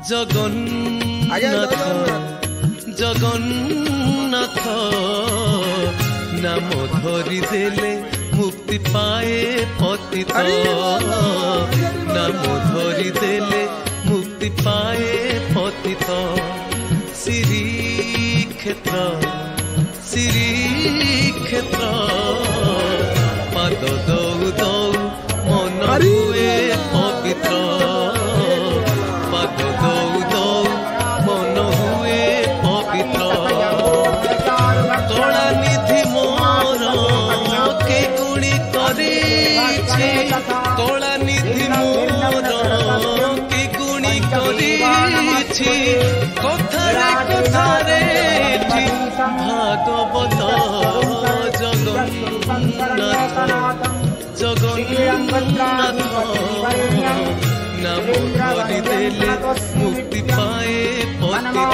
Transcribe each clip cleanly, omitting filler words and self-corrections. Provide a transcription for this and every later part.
जगन्नाथ जगन्नाथ नाम धरी देले मुक्ति पाए पतित नाम धरी देले मुक्ति पाए पतित श्रीक्षेत्र पाद दौ दौ मन हुए पवित्र पाद दौ दौ मन हुए पवित्र कला निधि मोर के गुणी करिछि कला निधि मोर के गुणी करिछि कथारे कथारे भागवत जगन्नाथ जगन्नाथ नाम धरि देले मुक्ति पाए पतित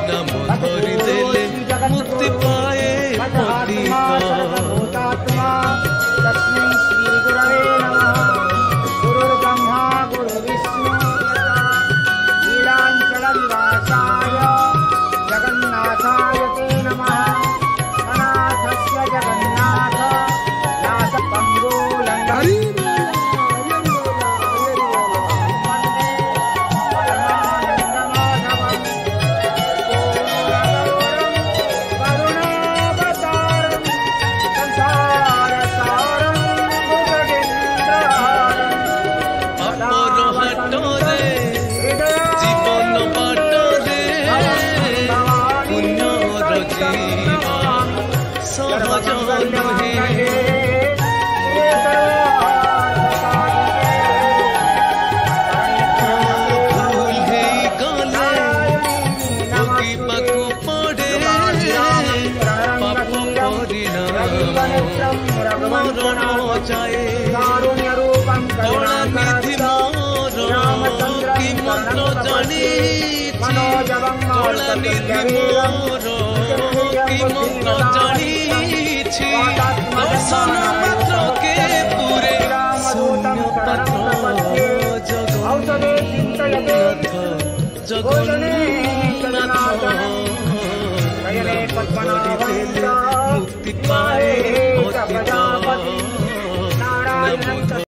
नाम धरि देले मुक्ति पाए पतित दर्शन मात्र के पूरे शून्य पत्र जगन्नाथ मुक्ति पाए पतित